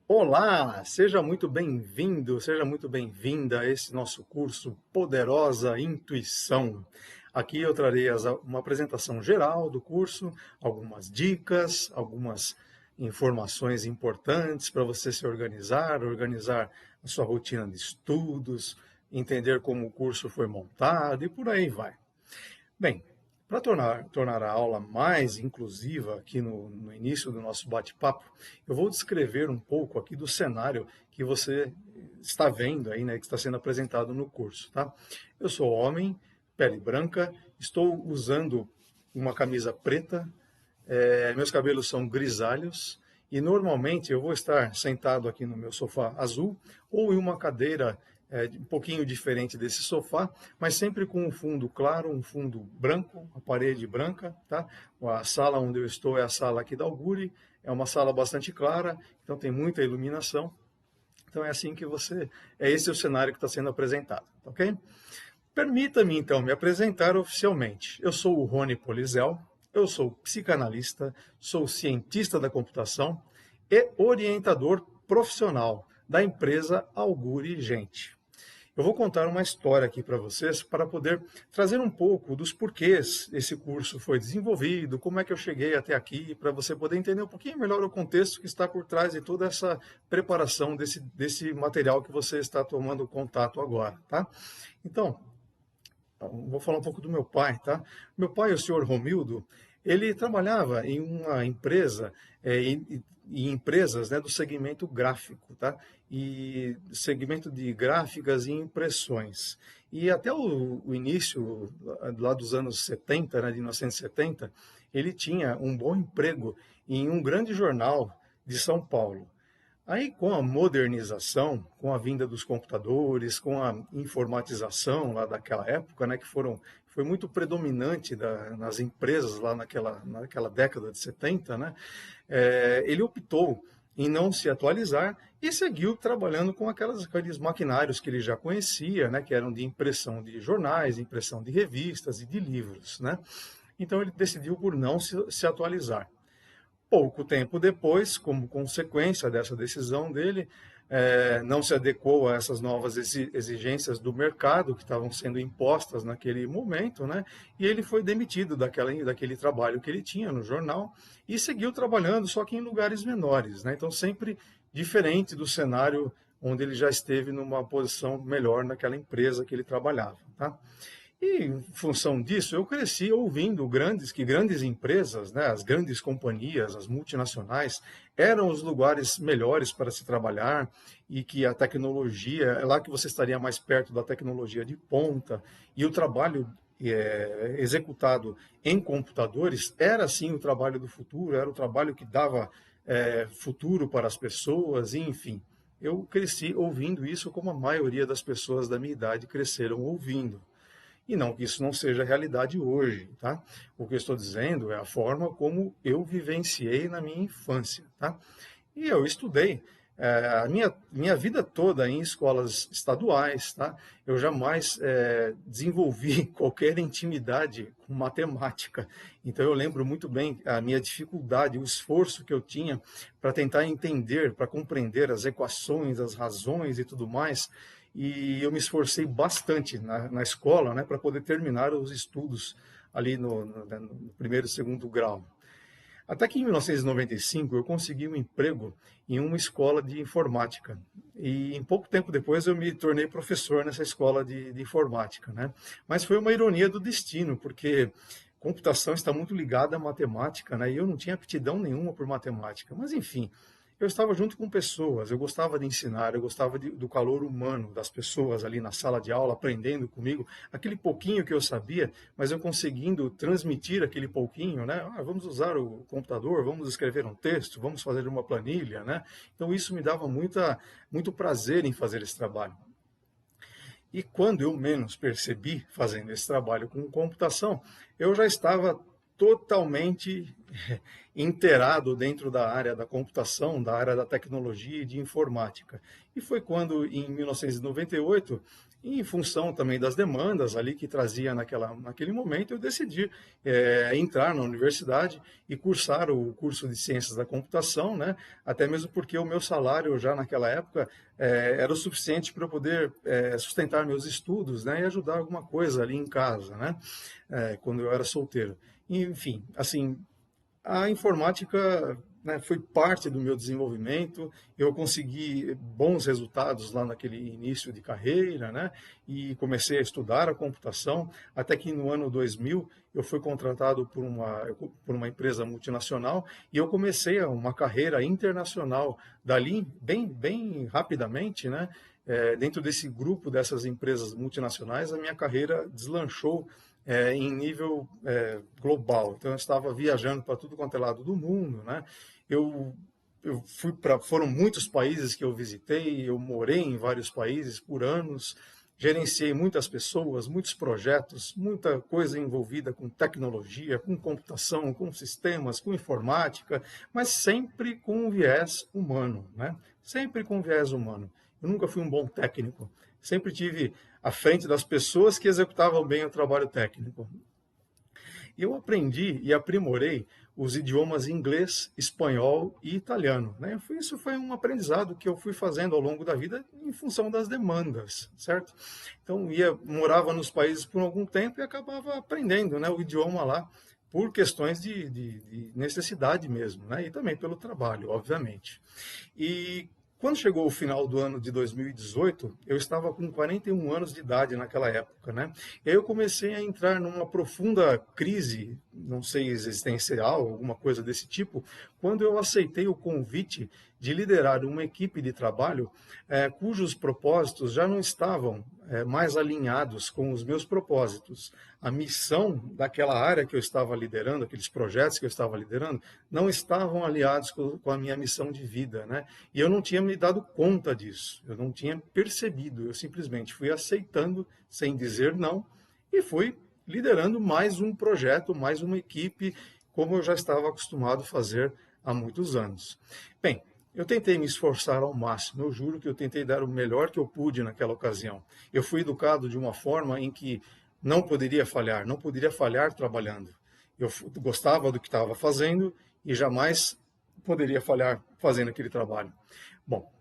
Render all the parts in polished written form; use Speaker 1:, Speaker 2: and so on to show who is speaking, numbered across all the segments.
Speaker 1: Olá, seja muito bem-vindo, seja muito bem-vinda a esse nosso curso Poderosa Intuição. Aqui eu trarei uma apresentação geral do curso, algumas dicas, algumas informações importantes para você se organizar a sua rotina de estudos, entender como o curso foi montado e por aí vai. Bem, para tornar a aula mais inclusiva aqui no início do nosso bate-papo, eu vou descrever um pouco aqui do cenário que você está vendo aí, né, que está sendo apresentado no curso, tá? Eu sou homem, pele branca, estou usando uma camisa preta, meus cabelos são grisalhos e normalmente eu vou estar sentado aqui no meu sofá azul ou em uma cadeira um pouquinho diferente desse sofá, mas sempre com um fundo claro, um fundo branco, uma parede branca, tá? A sala onde eu estou é a sala aqui da Auguri, é uma sala bastante clara, então tem muita iluminação. Então é assim que esse é o cenário que está sendo apresentado, tá ok? Permita-me, então, me apresentar oficialmente. Eu sou o Rony Polizel, eu sou psicanalista, sou cientista da computação e orientador profissional da empresa Auguri Gente. Eu vou contar uma história aqui para vocês para poder trazer um pouco dos porquês esse curso foi desenvolvido, como é que eu cheguei até aqui, para você poder entender um pouquinho melhor o contexto que está por trás de toda essa preparação desse material que você está tomando contato agora, tá? Então, vou falar um pouco do meu pai, tá? Meu pai, o senhor Romildo, ele trabalhava em uma empresa, em empresas, né, do segmento gráfico, tá? E segmento de gráficas e impressões. E até o início, lá dos anos 70, né, de 1970, ele tinha um bom emprego em um grande jornal de São Paulo. Aí, com a modernização, com a vinda dos computadores, com a informatização lá daquela época, né, foi muito predominante nas empresas lá naquela década de 70, né, ele optou em não se atualizar e seguiu trabalhando com aqueles maquinários que ele já conhecia, né, que eram de impressão de jornais, impressão de revistas e de livros, né? Então ele decidiu por não se atualizar. Pouco tempo depois, como consequência dessa decisão dele, não se adequou a essas novas exigências do mercado que estavam sendo impostas naquele momento, né? E ele foi demitido daquele trabalho que ele tinha no jornal e seguiu trabalhando, só que em lugares menores, né? Então, sempre diferente do cenário onde ele já esteve numa posição melhor naquela empresa que ele trabalhava, tá? E, em função disso, eu cresci ouvindo que grandes empresas, né, as grandes companhias, as multinacionais, eram os lugares melhores para se trabalhar e que a tecnologia, é lá que você estaria mais perto da tecnologia de ponta e o trabalho executado em computadores era, sim, o trabalho do futuro, era o trabalho que dava futuro para as pessoas, e, enfim. Eu cresci ouvindo isso como a maioria das pessoas da minha idade cresceram ouvindo. E não que isso não seja realidade hoje, tá? O que eu estou dizendo é a forma como eu vivenciei na minha infância, tá? E eu estudei a minha vida toda em escolas estaduais, tá? Eu jamais desenvolvi qualquer intimidade com matemática. Então eu lembro muito bem a minha dificuldade, o esforço que eu tinha para tentar entender, para compreender as equações, as razões e tudo mais. E eu me esforcei bastante na escola, né, para poder terminar os estudos ali no primeiro e segundo grau. Até que em 1995 eu consegui um emprego em uma escola de informática. E em pouco tempo depois eu me tornei professor nessa escola de informática, né? Mas foi uma ironia do destino, porque computação está muito ligada à matemática, né? E eu não tinha aptidão nenhuma por matemática. Mas enfim, eu estava junto com pessoas, eu gostava de ensinar, eu gostava do calor humano das pessoas ali na sala de aula, aprendendo comigo, aquele pouquinho que eu sabia, mas eu conseguindo transmitir aquele pouquinho, né? Ah, vamos usar o computador, vamos escrever um texto, vamos fazer uma planilha, né? Então isso me dava muito prazer em fazer esse trabalho. E quando eu menos percebi, fazendo esse trabalho com computação, eu já estava totalmente inteirado dentro da área da computação, da área da tecnologia e de informática. E foi quando, em 1998, em função também das demandas ali que trazia naquele momento, eu decidi entrar na universidade e cursar o curso de Ciências da Computação, né? Até mesmo porque o meu salário já naquela época era o suficiente para eu poder sustentar meus estudos, né? E ajudar alguma coisa ali em casa, né? Quando eu era solteiro. Enfim, assim, a informática, né, foi parte do meu desenvolvimento. Eu consegui bons resultados lá naquele início de carreira, né, e comecei a estudar a computação, até que no ano 2000 eu fui contratado por uma empresa multinacional e eu comecei uma carreira internacional dali bem rapidamente, né. Dentro desse grupo dessas empresas multinacionais, a minha carreira deslanchou em nível global. Então, eu estava viajando para tudo quanto é lado do mundo, né? Eu, foram muitos países que eu visitei, eu morei em vários países por anos, gerenciei muitas pessoas, muitos projetos, muita coisa envolvida com tecnologia, com computação, com sistemas, com informática, mas sempre com um viés humano, né? Sempre com um viés humano. Eu nunca fui um bom técnico, sempre tive à frente das pessoas que executavam bem o trabalho técnico. E eu aprendi e aprimorei os idiomas inglês, espanhol e italiano, né? Isso foi um aprendizado que eu fui fazendo ao longo da vida em função das demandas, certo? Então, morava nos países por algum tempo e acabava aprendendo, né, o idioma lá por questões de necessidade mesmo, né? E também pelo trabalho, obviamente. E quando chegou o final do ano de 2018, eu estava com 41 anos de idade naquela época, né? E aí eu comecei a entrar numa profunda crise, não sei, existencial, alguma coisa desse tipo, quando eu aceitei o convite de liderar uma equipe de trabalho cujos propósitos já não estavam mais alinhados com os meus propósitos. A missão daquela área que eu estava liderando, aqueles projetos que eu estava liderando, não estavam aliados com a minha missão de vida, né? E eu não tinha me dado conta disso, eu não tinha percebido, eu simplesmente fui aceitando sem dizer não e fui liderando mais um projeto, mais uma equipe, como eu já estava acostumado a fazer há muitos anos. Bem, eu tentei me esforçar ao máximo, eu juro que eu tentei dar o melhor que eu pude naquela ocasião. Eu fui educado de uma forma em que não poderia falhar, não poderia falhar trabalhando. Eu gostava do que estava fazendo e jamais poderia falhar fazendo aquele trabalho. Bom,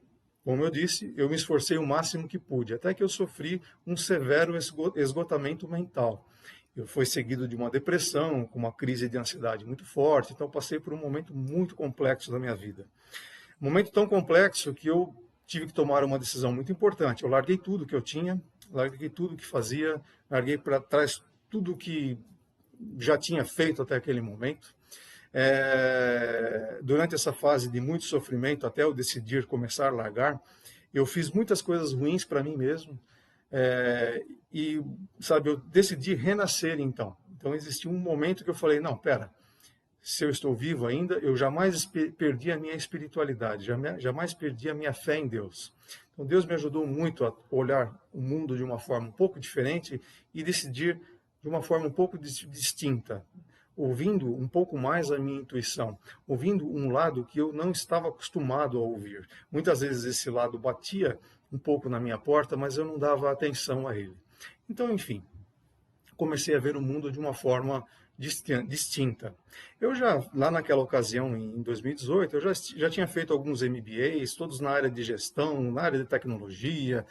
Speaker 1: como eu disse, eu me esforcei o máximo que pude, até que eu sofri um severo esgotamento mental. Eu fui seguido de uma depressão, com uma crise de ansiedade muito forte, então passei por um momento muito complexo da minha vida. Um momento tão complexo que eu tive que tomar uma decisão muito importante. Eu larguei tudo que eu tinha, larguei tudo que fazia, larguei para trás tudo que já tinha feito até aquele momento. Durante essa fase de muito sofrimento, até eu decidir começar a largar, eu fiz muitas coisas ruins para mim mesmo. E, sabe, eu decidi renascer então. Então, existiu um momento que eu falei, não, pera, se eu estou vivo ainda, eu jamais perdi a minha espiritualidade, jamais perdi a minha fé em Deus. Então, Deus me ajudou muito a olhar o mundo de uma forma um pouco diferente e decidir de uma forma um pouco distinta, ouvindo um pouco mais a minha intuição, ouvindo um lado que eu não estava acostumado a ouvir. Muitas vezes esse lado batia um pouco na minha porta, mas eu não dava atenção a ele. Então, enfim, comecei a ver o mundo de uma forma distinta. Eu já, lá naquela ocasião, em 2018, eu já tinha feito alguns MBAs, todos na área de gestão, na área de tecnologia,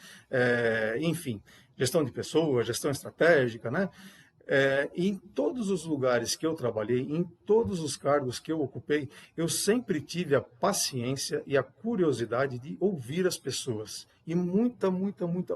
Speaker 1: enfim, gestão de pessoas, gestão estratégica, né? Em todos os lugares que eu trabalhei, em todos os cargos que eu ocupei, eu sempre tive a paciência e a curiosidade de ouvir as pessoas e muita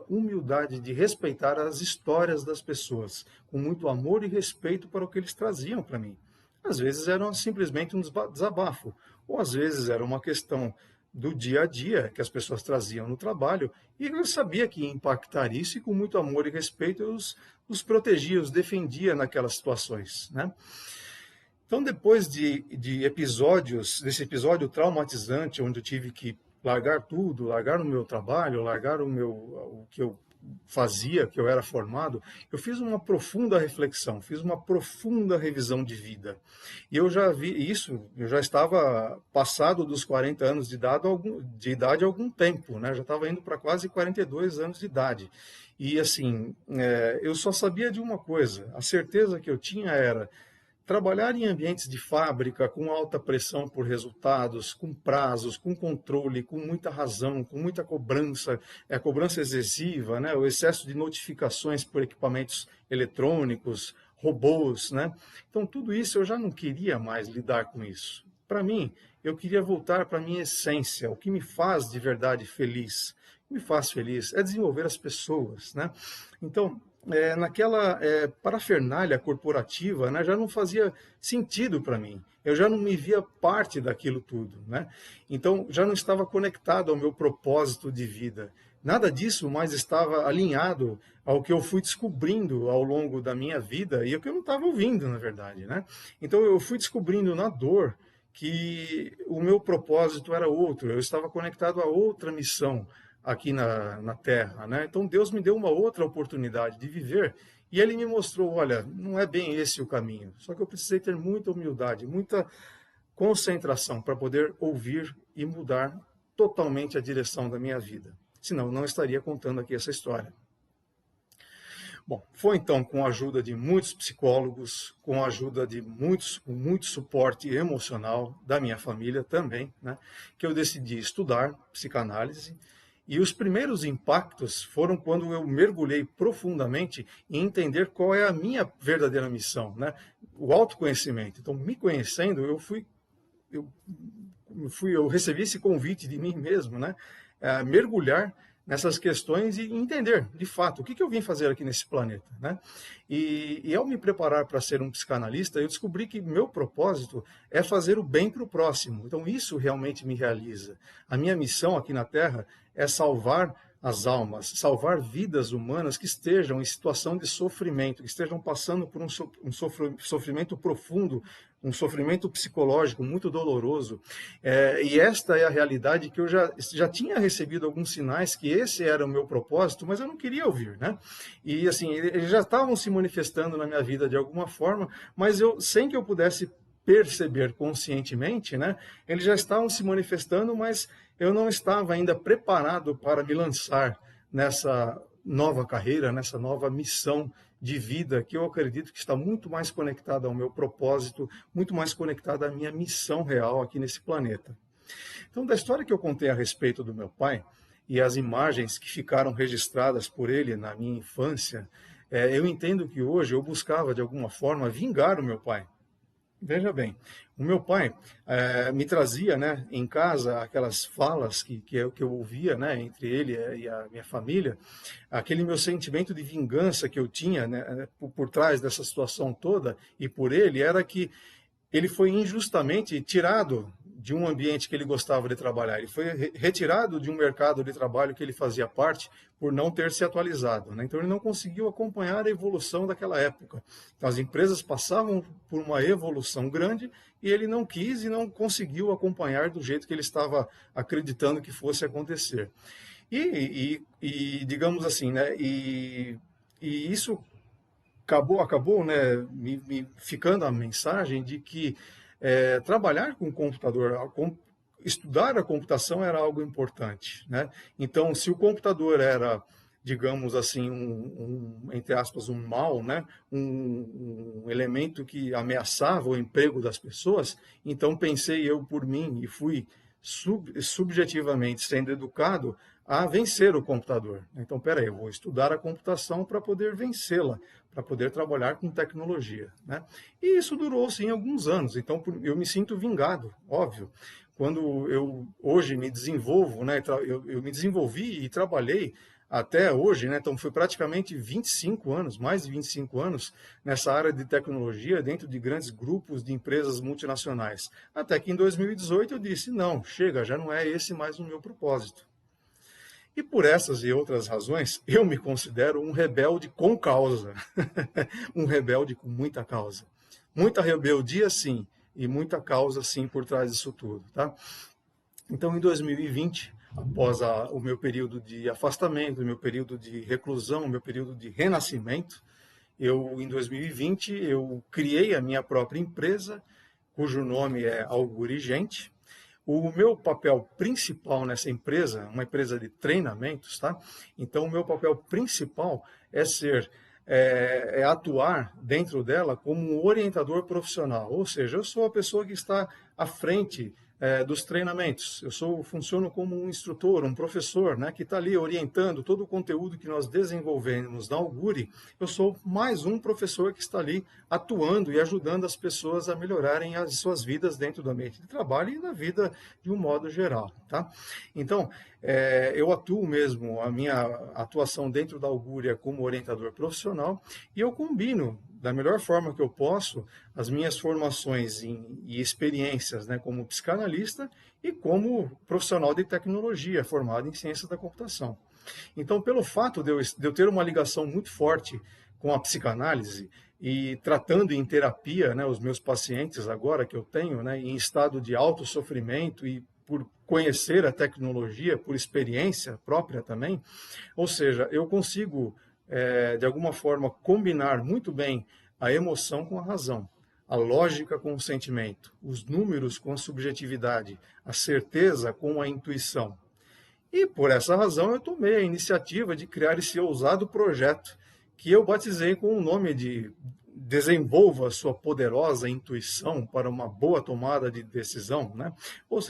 Speaker 1: humildade de respeitar as histórias das pessoas, com muito amor e respeito para o que eles traziam para mim. Às vezes era simplesmente um desabafo, ou às vezes era uma questão do dia a dia que as pessoas traziam no trabalho, e eu sabia que ia impactar isso, e com muito amor e respeito eu os protegia, os defendia naquelas situações, né? Então, depois de desse episódio traumatizante, onde eu tive que largar tudo, largar o meu trabalho, largar o que eu fazia, que eu era formado, eu fiz uma profunda reflexão, fiz uma profunda revisão de vida. E eu já vi isso, eu já estava passado dos 40 anos de idade há algum tempo, né? Já estava indo para quase 42 anos de idade. E assim, eu só sabia de uma coisa, a certeza que eu tinha era trabalhar em ambientes de fábrica com alta pressão por resultados, com prazos, com controle, com muita razão, com muita cobrança, cobrança excessiva, né? O excesso de notificações por equipamentos eletrônicos, robôs, né? Então, tudo isso eu já não queria mais lidar com isso. Para mim, eu queria voltar para a minha essência, o que me faz de verdade feliz. O que me faz feliz é desenvolver as pessoas, né? Então, naquela parafernália corporativa, né, já não fazia sentido para mim. Eu já não me via parte daquilo tudo, né? Então, já não estava conectado ao meu propósito de vida. Nada disso mais estava alinhado ao que eu fui descobrindo ao longo da minha vida e o que eu não estava ouvindo, na verdade, né? Então, eu fui descobrindo na dor que o meu propósito era outro. Eu estava conectado a outra missão aqui na Terra, né? Então Deus me deu uma outra oportunidade de viver e Ele me mostrou, olha, não é bem esse o caminho. Só que eu precisei ter muita humildade, muita concentração para poder ouvir e mudar totalmente a direção da minha vida. Senão eu não estaria contando aqui essa história. Bom, foi então com a ajuda de muitos psicólogos, com a ajuda de muito suporte emocional da minha família também, né, que eu decidi estudar psicanálise. E os primeiros impactos foram quando eu mergulhei profundamente em entender qual é a minha verdadeira missão, né? O autoconhecimento. Então, me conhecendo, eu recebi esse convite de mim mesmo, né? Mergulhar nessas questões e entender, de fato, o que eu vim fazer aqui nesse planeta, né? E ao me preparar para ser um psicanalista, eu descobri que meu propósito é fazer o bem para o próximo. Então, isso realmente me realiza. A minha missão aqui na Terra é salvar as almas, salvar vidas humanas que estejam em situação de sofrimento, que estejam passando por um sofrimento profundo, um sofrimento psicológico muito doloroso. E esta é a realidade que eu já tinha recebido alguns sinais que esse era o meu propósito, mas eu não queria ouvir, né? E assim, eles já estavam se manifestando na minha vida de alguma forma, mas sem que eu pudesse perceber conscientemente, né? Eles já estavam se manifestando, mas eu não estava ainda preparado para me lançar nessa nova carreira, nessa nova missão de vida, que eu acredito que está muito mais conectada ao meu propósito, muito mais conectada à minha missão real aqui nesse planeta. Então, da história que eu contei a respeito do meu pai e as imagens que ficaram registradas por ele na minha infância, eu entendo que hoje eu buscava, de alguma forma, vingar o meu pai. Veja bem, o meu pai me trazia, né, em casa aquelas falas que eu ouvia, né, entre ele e a minha família, aquele meu sentimento de vingança que eu tinha, né, por trás dessa situação toda e por ele, era que ele foi injustamente tirado de um ambiente que ele gostava de trabalhar. Ele foi retirado de um mercado de trabalho que ele fazia parte por não ter se atualizado, né? Então ele não conseguiu acompanhar a evolução daquela época. Então, as empresas passavam por uma evolução grande e ele não quis e não conseguiu acompanhar do jeito que ele estava acreditando que fosse acontecer. E digamos assim, né? E isso acabou, né, me ficando a mensagem de que trabalhar com o computador, estudar a computação era algo importante, né? Então, se o computador era, digamos assim, entre aspas, um mal, né? Um elemento que ameaçava o emprego das pessoas, então pensei eu por mim e fui subjetivamente sendo educado a vencer o computador. Então, peraí, eu vou estudar a computação para poder vencê-la, para poder trabalhar com tecnologia, né? E isso durou, sim, alguns anos. Então, eu me sinto vingado, óbvio. Quando eu hoje me desenvolvo, né? Eu me desenvolvi e trabalhei até hoje, né? Então, foi praticamente 25 anos, mais de 25 anos, nessa área de tecnologia, dentro de grandes grupos de empresas multinacionais. Até que em 2018 eu disse, não, chega, já não é esse mais o meu propósito. E por essas e outras razões, eu me considero um rebelde com causa. Um rebelde com muita causa. Muita rebeldia, sim, e muita causa, sim, por trás disso tudo, tá? Então, em 2020, após o meu período de afastamento, o meu período de reclusão, o meu período de renascimento, em 2020, eu criei a minha própria empresa, cujo nome é Augurigente. O meu papel principal nessa empresa, uma empresa de treinamentos, tá? Então, o meu papel principal é atuar dentro dela como um orientador profissional, ou seja, eu sou a pessoa que está à frente dos treinamentos. Funciono como um instrutor, um professor, né, que está ali orientando todo o conteúdo que nós desenvolvemos na Augure. Eu sou mais um professor que está ali atuando e ajudando as pessoas a melhorarem as suas vidas dentro do ambiente de trabalho e na vida de um modo geral, tá? Então, eu atuo mesmo, a minha atuação dentro da Augure é como orientador profissional e eu combino da melhor forma que eu posso as minhas formações e experiências, né, como psicanalista e como profissional de tecnologia formado em ciências da computação. Então, pelo fato de eu ter uma ligação muito forte com a psicanálise e tratando em terapia, né, os meus pacientes agora que eu tenho, né, em estado de autossofrimento e por conhecer a tecnologia, por experiência própria também, ou seja, eu consigo, de alguma forma, combinar muito bem a emoção com a razão, a lógica com o sentimento, os números com a subjetividade, a certeza com a intuição. E por essa razão eu tomei a iniciativa de criar esse ousado projeto que eu batizei com o nome de Desenvolva sua poderosa intuição para uma boa tomada de decisão, né? Ou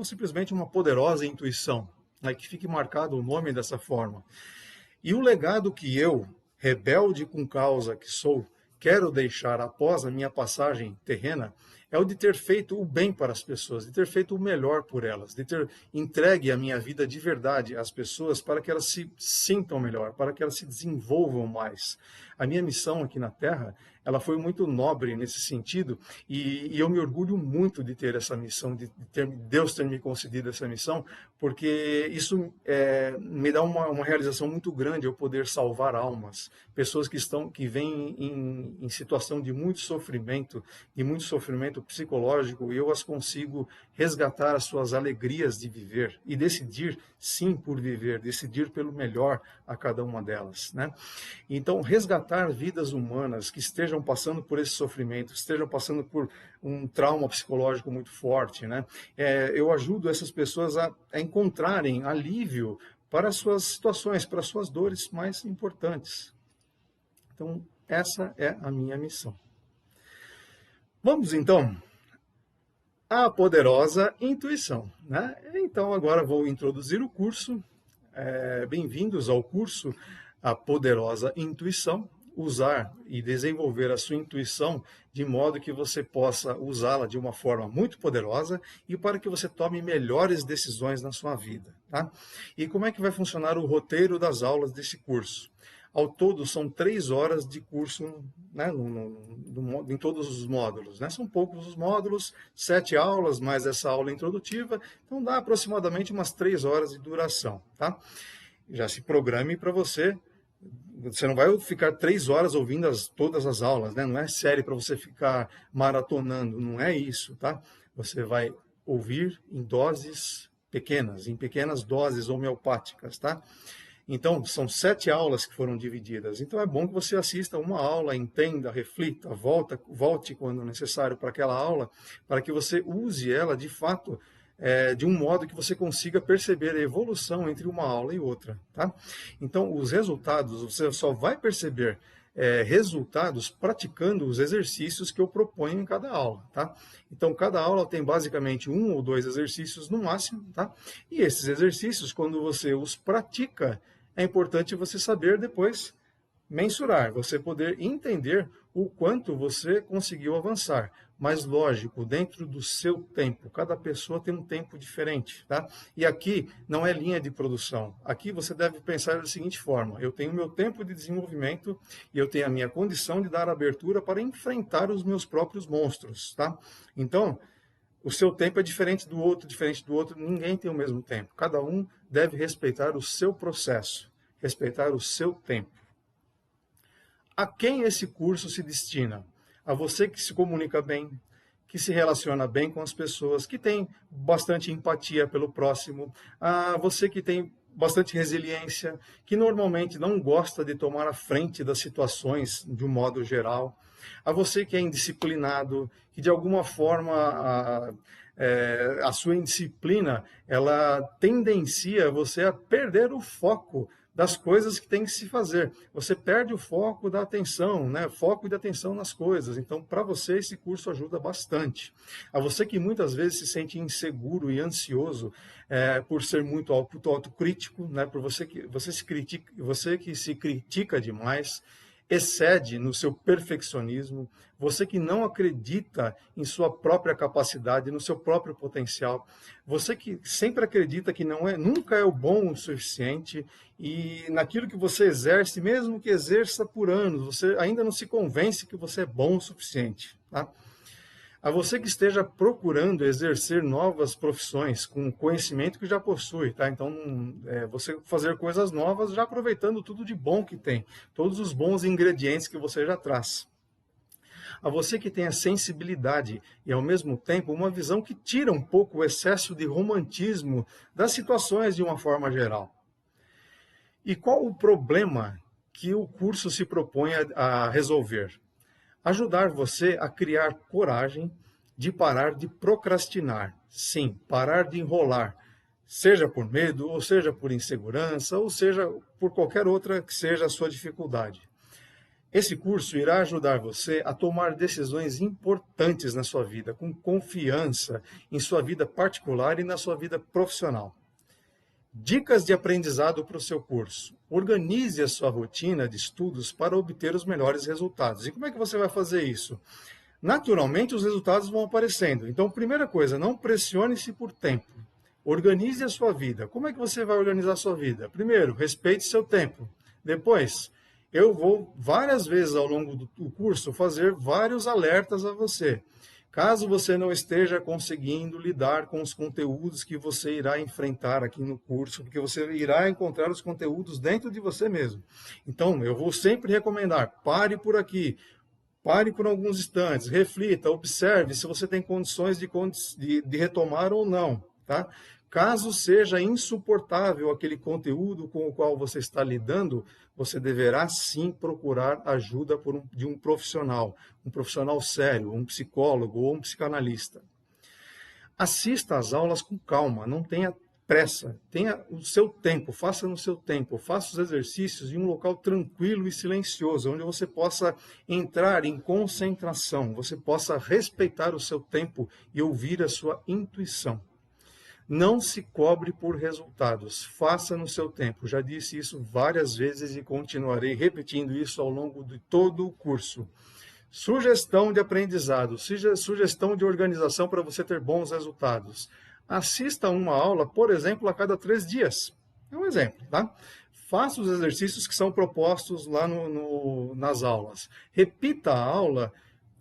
Speaker 1: simplesmente uma poderosa intuição, né? Que fique marcado o nome dessa forma. E o legado que eu, rebelde com causa que sou, quero deixar após a minha passagem terrena é o de ter feito o bem para as pessoas, de ter feito o melhor por elas, de ter entregue a minha vida de verdade às pessoas para que elas se sintam melhor, para que elas se desenvolvam mais. A minha missão aqui na Terra, ela foi muito nobre nesse sentido e eu me orgulho muito de ter essa missão, Deus ter me concedido essa missão, porque isso me dá uma realização muito grande, eu poder salvar almas, pessoas que vêm em situação de muito sofrimento psicológico, e eu as consigo resgatar as suas alegrias de viver e decidir sim por viver, decidir pelo melhor a cada uma delas, né? Então, resgatar vidas humanas que estejam passando por esse sofrimento, estejam passando por um trauma psicológico muito forte, né? Eu ajudo essas pessoas a encontrarem alívio para as suas situações, para as suas dores mais importantes. Então, essa é a minha missão. Vamos, então, à poderosa intuição, né? Então, agora vou introduzir o curso. Bem-vindos ao curso A Poderosa Intuição. Usar e desenvolver a sua intuição de modo que você possa usá-la de uma forma muito poderosa e para que você tome melhores decisões na sua vida, tá? E como é que vai funcionar o roteiro das aulas desse curso? Ao todo, são 3 horas de curso, né, em todos os módulos, né? São poucos os módulos, 7 aulas, mais essa aula introdutiva, então dá aproximadamente umas 3 horas de duração, tá? Já se programe para você não vai ficar 3 horas ouvindo todas as aulas, né? Não é série para você ficar maratonando, não é isso, tá? Você vai ouvir em doses pequenas, em pequenas doses homeopáticas, tá? Então, são 7 aulas que foram divididas. Então, é bom que você assista uma aula, entenda, reflita, volte quando necessário para aquela aula, para que você use ela, de fato, de um modo que você consiga perceber a evolução entre uma aula e outra, tá? Então, os resultados, você só vai perceber resultados praticando os exercícios que eu proponho em cada aula, tá? Então, cada aula tem basicamente 1 ou 2 exercícios no máximo, tá? E esses exercícios, quando você os pratica, é importante você saber depois mensurar, você poder entender o quanto você conseguiu avançar. Mas, lógico, dentro do seu tempo. Cada pessoa tem um tempo diferente, tá? E aqui não é linha de produção. Aqui você deve pensar da seguinte forma: eu tenho meu tempo de desenvolvimento e eu tenho a minha condição de dar abertura para enfrentar os meus próprios monstros, tá? Então, o seu tempo é diferente do outro, ninguém tem o mesmo tempo. Cada um deve respeitar o seu processo, respeitar o seu tempo. A quem esse curso se destina? A você que se comunica bem, que se relaciona bem com as pessoas, que tem bastante empatia pelo próximo, a você que tem bastante resiliência, que normalmente não gosta de tomar a frente das situações de um modo geral, a você que é indisciplinado, que de alguma forma a sua indisciplina ela tendencia você a perder o foco das coisas que tem que se fazer. Você perde o foco da atenção, né? Foco de atenção nas coisas. Então, para você, esse curso ajuda bastante. A você que muitas vezes se sente inseguro e ansioso por ser muito autocrítico, né? Por você que se critica demais, excede no seu perfeccionismo, você que não acredita em sua própria capacidade, no seu próprio potencial, você que sempre acredita que nunca é o bom o suficiente e naquilo que você exerce, mesmo que exerça por anos, você ainda não se convence que você é bom o suficiente, tá? A você que esteja procurando exercer novas profissões com o conhecimento que já possui, tá? Então, você fazer coisas novas já aproveitando tudo de bom que tem, todos os bons ingredientes que você já traz. A você que tem a sensibilidade e, ao mesmo tempo, uma visão que tira um pouco o excesso de romantismo das situações de uma forma geral. E qual o problema que o curso se propõe a resolver? Ajudar você a criar coragem de parar de procrastinar. Sim, parar de enrolar, seja por medo, ou seja por insegurança, ou seja por qualquer outra que seja a sua dificuldade. Esse curso irá ajudar você a tomar decisões importantes na sua vida, com confiança em sua vida particular e na sua vida profissional. Dicas de aprendizado para o seu curso. Organize a sua rotina de estudos para obter os melhores resultados. E como é que você vai fazer isso? Naturalmente, os resultados vão aparecendo. Então, primeira coisa, não pressione-se por tempo. Organize a sua vida. Como é que você vai organizar a sua vida? Primeiro, respeite seu tempo. Depois, eu vou várias vezes ao longo do curso fazer vários alertas a você. Caso você não esteja conseguindo lidar com os conteúdos que você irá enfrentar aqui no curso, porque você irá encontrar os conteúdos dentro de você mesmo. Então, eu vou sempre recomendar, pare por aqui, pare por alguns instantes, reflita, observe se você tem condições de retomar ou não, tá? Caso seja insuportável aquele conteúdo com o qual você está lidando, você deverá sim procurar ajuda de um profissional sério, um psicólogo ou um psicanalista. Assista às aulas com calma, não tenha pressa, tenha o seu tempo, faça no seu tempo, faça os exercícios em um local tranquilo e silencioso, onde você possa entrar em concentração, você possa respeitar o seu tempo e ouvir a sua intuição. Não se cobre por resultados, faça no seu tempo. Já disse isso várias vezes e continuarei repetindo isso ao longo de todo o curso. Sugestão de aprendizado, sugestão de organização para você ter bons resultados. Assista a uma aula, por exemplo, a cada 3 dias. É um exemplo, tá? Faça os exercícios que são propostos lá nas aulas. Repita a aula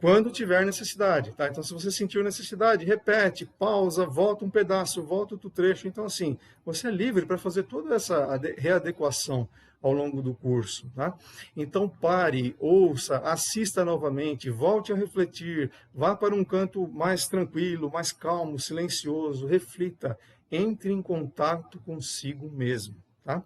Speaker 1: quando tiver necessidade, tá? Então, se você sentiu necessidade, repete, pausa, volta um pedaço, volta outro trecho. Então, assim, você é livre para fazer toda essa readequação ao longo do curso, tá? Então, pare, ouça, assista novamente, volte a refletir, vá para um canto mais tranquilo, mais calmo, silencioso, reflita, entre em contato consigo mesmo, tá?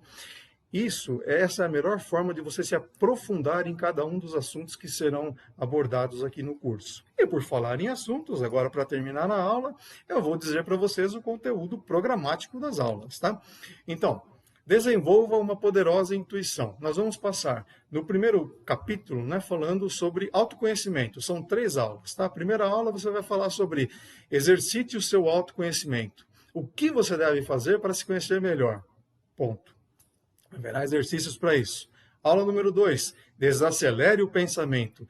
Speaker 1: Essa é a melhor forma de você se aprofundar em cada um dos assuntos que serão abordados aqui no curso. E por falar em assuntos, agora para terminar a aula, eu vou dizer para vocês o conteúdo programático das aulas, tá? Então, desenvolva uma poderosa intuição. Nós vamos passar no primeiro capítulo, né, falando sobre autoconhecimento. São 3 aulas, tá? A primeira aula você vai falar sobre exercite o seu autoconhecimento. O que você deve fazer para se conhecer melhor? Ponto. Haverá exercícios para isso. Aula número 2, desacelere o pensamento.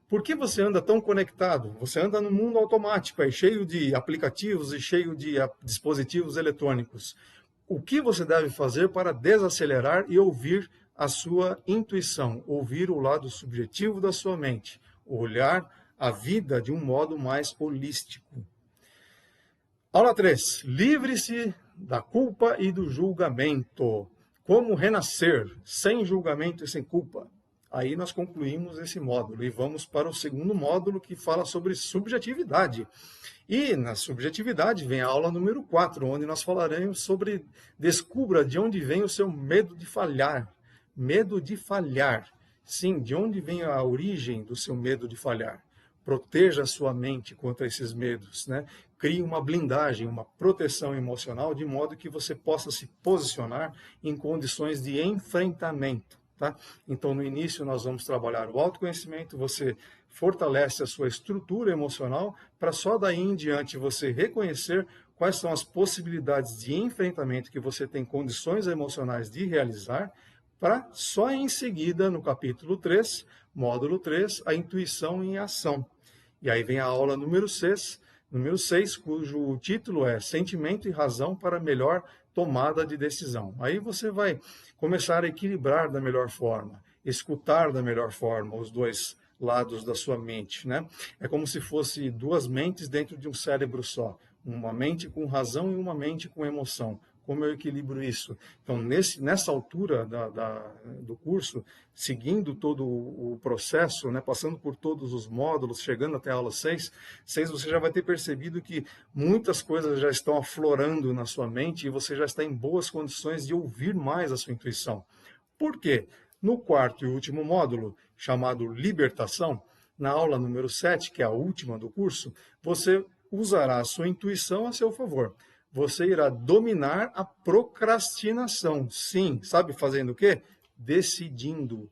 Speaker 1: Por que você anda tão conectado? Você anda no mundo automático, cheio de aplicativos e cheio de dispositivos eletrônicos. O que você deve fazer para desacelerar e ouvir a sua intuição, ouvir o lado subjetivo da sua mente, olhar a vida de um modo mais holístico. Aula 3, livre-se da culpa e do julgamento. Como renascer sem julgamento e sem culpa. Aí nós concluímos esse módulo e vamos para o segundo módulo, que fala sobre subjetividade. E na subjetividade vem a aula número 4, onde nós falaremos sobre descubra de onde vem o seu medo de falhar. Medo de falhar. Sim, de onde vem a origem do seu medo de falhar? Proteja a sua mente contra esses medos, né? Crie uma blindagem, uma proteção emocional, de modo que você possa se posicionar em condições de enfrentamento. Tá? Então, no início, nós vamos trabalhar o autoconhecimento, você fortalece a sua estrutura emocional, para só daí em diante você reconhecer quais são as possibilidades de enfrentamento que você tem condições emocionais de realizar, para só em seguida, no capítulo 3, módulo 3, a intuição em ação. E aí vem a aula número 6, cujo título é Sentimento e Razão para Melhor Tomada de Decisão. Aí você vai começar a equilibrar da melhor forma, escutar da melhor forma os dois lados da sua mente, né? É como se fosse duas mentes dentro de um cérebro só, uma mente com razão e uma mente com emoção. Como eu equilibro isso? Então, nessa altura do curso, seguindo todo o processo, né, passando por todos os módulos, chegando até a aula 6, você já vai ter percebido que muitas coisas já estão aflorando na sua mente e você já está em boas condições de ouvir mais a sua intuição. Por quê? No quarto e último módulo, chamado Libertação, na aula número 7, que é a última do curso, você usará a sua intuição a seu favor. Você irá dominar a procrastinação. Sim, sabe fazendo o quê? Decidindo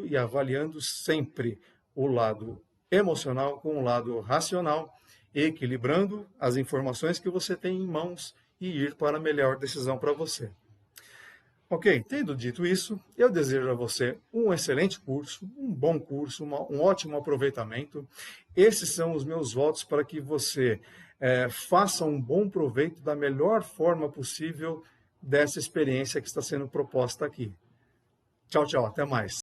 Speaker 1: e avaliando sempre o lado emocional com o lado racional, equilibrando as informações que você tem em mãos e ir para a melhor decisão para você. Ok, tendo dito isso, eu desejo a você um excelente curso, um bom curso, um ótimo aproveitamento. Esses são os meus votos para que você faça um bom proveito da melhor forma possível dessa experiência que está sendo proposta aqui. Tchau, tchau, até mais.